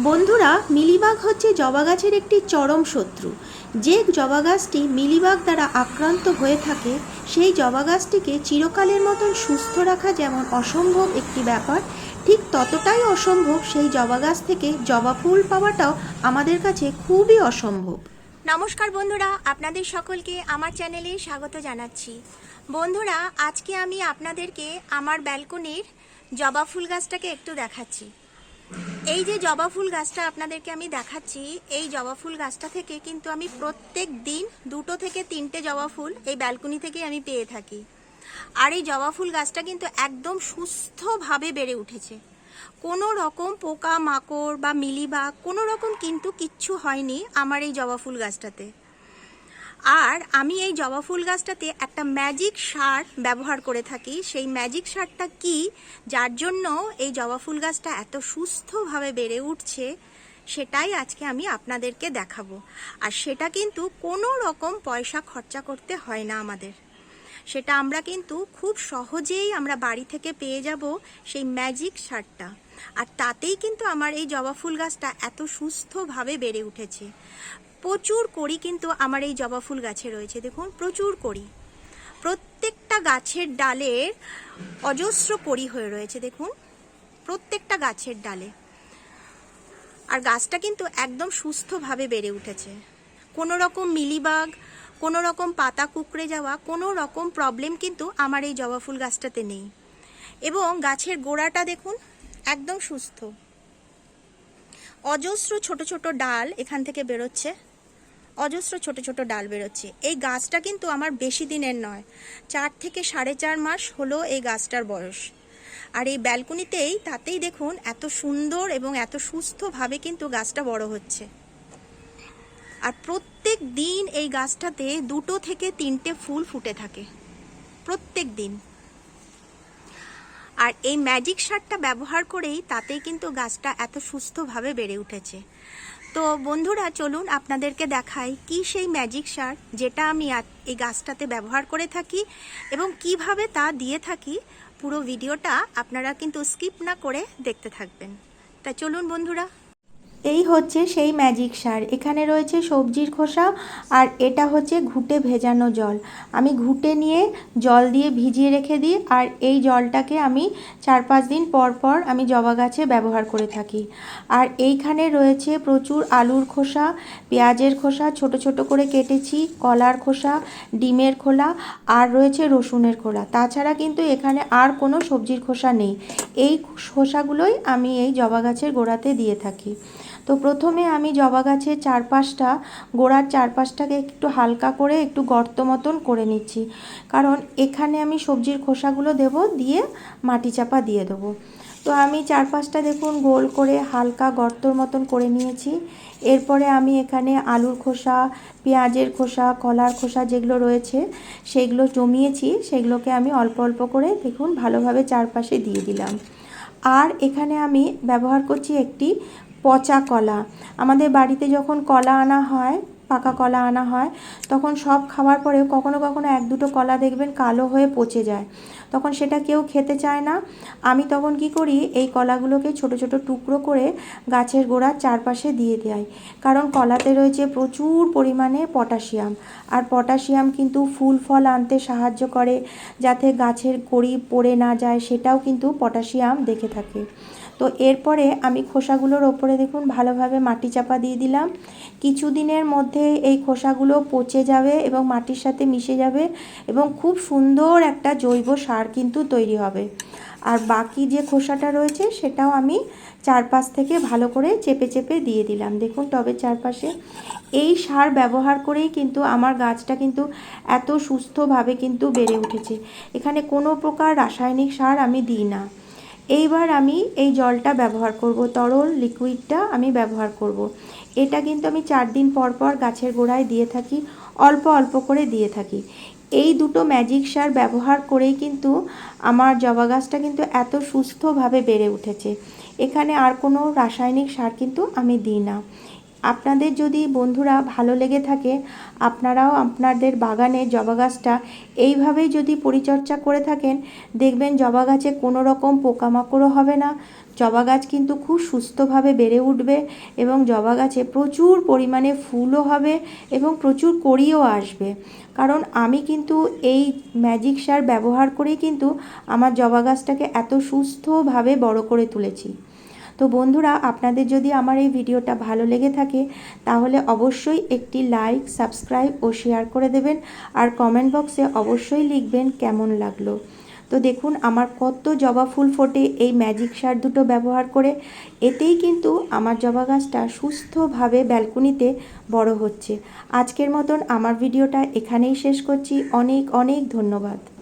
বন্ধুরা, মিলিবাগ হচ্ছে জবা গাছের একটি চরম শত্রু। যে জবা গাছটি মিলিবাগ দ্বারা আক্রান্ত হয়ে থাকে সেই জবা গাছটিকে চিরকালের মতন সুস্থ রাখা যেমন অসম্ভব একটি ব্যাপার, ঠিক ততটাই অসম্ভব সেই জবা গাছ থেকে জবা ফুল পাওয়াটাও আমাদের কাছে খুবই অসম্ভব। নমস্কার বন্ধুরা, আপনাদের সকলকে আমার চ্যানেলে স্বাগত জানাচ্ছি। বন্ধুরা, আজকে আমি আপনাদেরকে আমার ব্যালকনির জবা ফুল গাছটাকে একটু দেখাচ্ছি। এই যে জবা ফুল গাছটা আপনাদেরকে আমি দেখাচ্ছি, এই জবা ফুল গাছটা থেকে কিন্তু আমি প্রত্যেক দিন 2 থেকে 3টে জবা ফুল এই ব্যালকনি থেকে আমি পেয়ে থাকি। আর এই জবা ফুল গাছটা কিন্তু একদম সুস্থভাবে বেড়ে উঠেছে। কোনো রকম পোকা মাকড় বা মিলিবাগ কোনো রকম কিন্তু কিচ্ছু হয়নি আমার এই জবা ফুল গাছটাতে। আর আমি এই জবা ফুল গাছটাতে একটা ম্যাজিক সার ব্যবহার করে থাকি। সেই ম্যাজিক সারটা কি, যার জন্য এই জবা ফুল গাছটা এত সুস্থভাবে বেড়ে উঠছে, সেটাই আজকে আমি আপনাদেরকে দেখাবো। আর সেটা কিন্তু কোনো রকম পয়সা খরচা করতে হয় না আমাদের। সেটা আমরা কিন্তু খুব সহজেই আমরা বাড়ি থেকে পেয়ে যাব সেই ম্যাজিক সারটা। আর তাতেই কিন্তু আমার এই জবা ফুল গাছটা এত সুস্থভাবে বেড়ে উঠেছে। প্রচুর কড়ি কিন্তু আমার এই জবা ফুল গাছে রয়েছে, দেখুন প্রচুর কড়ি। প্রত্যেকটা গাছের ডালের অজস্র কড়ি হয়ে রয়েছে, দেখুন প্রত্যেকটা গাছের ডালে। আর গাছটা কিন্তু একদম সুস্থভাবে বেড়ে উঠেছে। কোনো রকম মিলিবাগ, কোনো রকম পাতা কুঁকড়ে যাওয়া, কোনো রকম প্রবলেম কিন্তু আমার এই জবা ফুল গাছটাতে নেই। এবং গাছের গোড়াটা দেখুন একদম সুস্থ। অজস্র ছোট ছোট ডাল এখান থেকে বেরোচ্ছে, অজস্র ছোট ছোট ডাল বেরোচ্ছে। এই গাছটা কিন্তু আমার বেশি দিনের নয়, 4 থেকে 4.5 মাস হলো এই গাছটার বয়স। আর এই ব্যালকনিতেই তাতেই দেখুন এত সুন্দর এবং এত সুস্থভাবে কিন্তু গাছটা বড় হচ্ছে। আর প্রত্যেক দিন এই গাছটাতে 2 থেকে 3টে ফুল ফুটে থাকে প্রত্যেক দিন। আর এই ম্যাজিক সারটা ব্যবহার করেই তাতেই কিন্তু গাছটা এত সুস্থভাবে বেড়ে উঠেছে। তো বন্ধুরা, চলুন আপনাদেরকে দেখাই কি সেই ম্যাজিক সার যেটা আমি এই গাছটাতে ব্যবহার করে থাকি এবং কিভাবে তা দিয়ে থাকি। পুরো ভিডিওটা আপনারা কিন্তু স্কিপ না করে দেখতে থাকবেন। তা চলুন বন্ধুরা। এই হচ্ছে সেই ম্যাজিক সার। এখানে রয়েছে সবজির খোসা আর এটা হচ্ছে ঘুঁটে ভেজানো জল। আমি ঘুঁটে নিয়ে জল দিয়ে ভিজিয়ে রেখে দিই, আর এই জলটাকে আমি 4-5 দিন পর পর আমি জবা গাছে ব্যবহার করে থাকি। আর এইখানে রয়েছে প্রচুর আলুর খোসা, পেঁয়াজের খোসা ছোট ছোট করে কেটেছি, কলার খোসা, ডিমের খোলা, আর রয়েছে রসুনের খোলা। তাছাড়া কিন্তু এখানে আর কোনো সবজির খোসা নেই। এই খোসাগুলোই আমি এই জবা গাছের গোড়াতে দিয়ে থাকি। তো প্রথমে আমি জবা গাছের চারপাশটা, গোড়ার চারপাশটাকে একটু হালকা করে একটু গর্ত মতন করে নিচ্ছি, কারণ এখানে আমি সবজির খোসাগুলো দেব, দিয়ে মাটি চাপা দিয়ে দেবো। তো আমি চারপাশটা দেখুন গোল করে হালকা গর্তর মতন করে নিয়েছি। এরপরে আমি এখানে আলুর খোসা, পেঁয়াজের খোসা, কলার খোসা যেগুলো রয়েছে সেগুলো জমিয়েছি, সেগুলোকে আমি অল্প অল্প করে দেখুন ভালোভাবে চারপাশে দিয়ে দিলাম। আর এখানে আমি ব্যবহার করছি একটি পচা কলা। আমাদের বাড়িতে যখন কলা আনা হয়, পাকা কলা আনা হয়, তখন সব খাওয়ার পরেও কখনো কখনো 1-2টো কলা দেখবেন কালো হয়ে পচে যায়, তখন সেটা কেউ খেতে চায় না। আমি তখন কি করি, এই কলাগুলোকে ছোট ছোট টুকরো করে গাছের গোড়ার চারপাশে দিয়ে দেয়, কারণ কলাতে রয়েছে প্রচুর পরিমাণে পটাশিয়াম। আর পটাশিয়াম কিন্তু ফুল ফল আনতে সাহায্য করে, যাতে গাছের কড়ি পড়ে না যায়, সেটাও কিন্তু পটাশিয়াম দেখে থাকে। তো এরপরে আমি খোসাগুলোর ওপরে দেখুন ভালোভাবে মাটি চাপা দিয়ে দিলাম। কিছুদিনের মধ্যে এই খোসাগুলো পচে যাবে এবং মাটির সাথে মিশে যাবে এবং খুব সুন্দর একটা জৈব সার কিন্তু তৈরি হবে। আর বাকি যে খোসাটা রয়েছে সেটাও আমি চারপাশ থেকে ভালো করে চেপে চেপে দিয়ে দিলাম, দেখুন টবের চারপাশে। এই সার ব্যবহার করেই কিন্তু আমার গাছটা কিন্তু এত সুস্থভাবে কিন্তু বেড়ে উঠেছে। এখানে কোনো প্রকার রাসায়নিক সার আমি দিই না। এইবার আমি এই জলটা ব্যবহার করব, তরল লিকুইডটা আমি ব্যবহার করব। এটা কিন্তু আমি 4 দিন পর পর গাছের গোড়ায় দিয়ে থাকি, অল্প অল্প করে দিয়ে থাকি। এই দুটো ম্যাজিক সার ব্যবহার করেই কিন্তু আমার জবা গাছটা কিন্তু এত সুস্থভাবে বেড়ে উঠেছে। এখানে আর কোনো রাসায়নিক সার কিন্তু আমি দিই না। আপনাদের যদি বন্ধুরা ভালো লেগে থাকে, আপনারাও আপনাদের বাগানে জবা গাছটা এইভাবেই যদি পরিচর্যা করে থাকেন, দেখবেন জবা গাছে কোনো রকম পোকামাকড়ও হবে না, জবা গাছ কিন্তু খুব সুস্থভাবে বেড়ে উঠবে এবং জবা গাছে প্রচুর পরিমাণে ফুলও হবে এবং প্রচুর কড়িও আসবে। কারণ আমি কিন্তু এই ম্যাজিক সার ব্যবহার করেই কিন্তু আমার জবা গাছটাকে এত সুস্থভাবে বড় করে তুলেছি। তো বন্ধুরা, আপনাদের যদি আমার এই ভিডিওটা ভালো লেগে থাকে তাহলে অবশ্যই একটি লাইক, সাবস্ক্রাইব ও শেয়ার করে দেবেন আর কমেন্ট বক্সে অবশ্যই লিখবেন কেমন লাগলো। তো দেখুন আমার কত জবা ফুল ফোটে এই ম্যাজিক সার দুটো ব্যবহার করে। এতেই কিন্তু আমার জবা গাছটা সুস্থভাবে ব্যালকনিতে বড় হচ্ছে। আজকের মতন আমার ভিডিওটা এখানেই শেষ করছি। অনেক অনেক ধন্যবাদ।